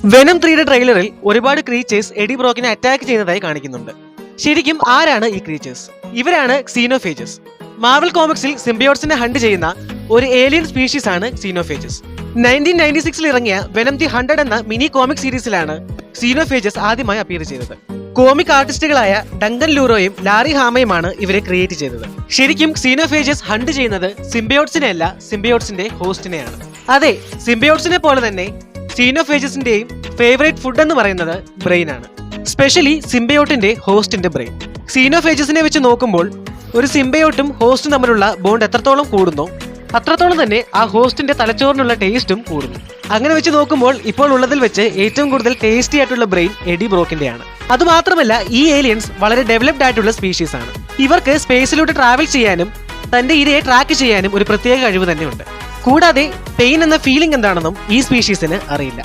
Venom 3യുടെ ട്രെയിലറിൽ ഒരുപാട് creatures AD ബ്രോക്കിനെ attack ചെയ്യുന്നതായി കാണിക്കുന്നുണ്ട്. ശരിക്കും ആരാണ് ഈ ക്രീച്ചേഴ്സ്? ഇവരാണ് ക്സീനോഫേജസ്. മാർവൽ കോമിക്സിൽ സിംബിയോട്സിനെ ഹണ്ട് ചെയ്യുന്ന ഒരു ഏലിയൻ സ്പീഷീസ് ആണ് ക്സീനോഫേജസ്. 1996 ഇറങ്ങിയ വെനം ദി 100 എന്ന മിനി കോമിക് സീരീസിലാണ് ക്സീനോഫേജസ് ആദ്യമായി അപ്പിയർ ചെയ്തത്. കോമിക് ആർട്ടിസ്റ്റുകളായ ഡങ്കൻ ലൂറോയും ലാറി ഹാമയുമാണ് ഇവരെ ക്രിയേറ്റ് ചെയ്തത്. ശരിക്കും ക്സീനോഫേജസ് ഹണ്ട് ചെയ്യുന്നത് സിംബിയോട്സിനെ അല്ല, സിംബിയോട്സിന്റെ ഹോസ്റ്റിനെയാണ്. അതെ, സിംബിയോട്സിനെ പോലെ തന്നെ ക്സീനോഫേജസിന്റെയും ഫേവറേറ്റ് ഫുഡ് എന്ന് പറയുന്നത് ബ്രെയിൻ ആണ്. Specially സിംബിയോട്ടിന്റെ ഹോസ്റ്റിന്റെ brain. ക്സീനോഫേജസിനെ വെച്ച് നോക്കുമ്പോൾ ഒരു സിംബിയോട്ടും ഹോസ്റ്റും തമ്മിലുള്ള ബോണ്ട് എത്രത്തോളം കൂടുന്നോ അത്രത്തോളം തന്നെ ആ ഹോസ്റ്റിന്റെ തലച്ചോറിനുള്ള ടേസ്റ്റും കൂടുന്നു. അങ്ങനെ വെച്ച് നോക്കുമ്പോൾ ഇപ്പോൾ ഉള്ളതിൽ വെച്ച് ഏറ്റവും കൂടുതൽ ടേസ്റ്റി ആയിട്ടുള്ള ബ്രെയിൻ എഡി ബ്രോക്കിന്റെയാണ്. അതുമാത്രമല്ല, ഈ ഏലിയൻസ് വളരെ ഡെവലപ്ഡ് ആയിട്ടുള്ള സ്പീഷീസ് ആണ്. ഇവർക്ക് സ്പേസിലൂടെ ട്രാവൽ ചെയ്യാനും തന്റെ ഇരയെ ട്രാക്ക് ചെയ്യാനും ഒരു പ്രത്യേക കഴിവ് തന്നെയുണ്ട്. കൂടാതെ പെയിൻ എന്ന ഫീലിംഗ് എന്താണെന്നും ഈ സ്പീഷീസിന് അറിയില്ല.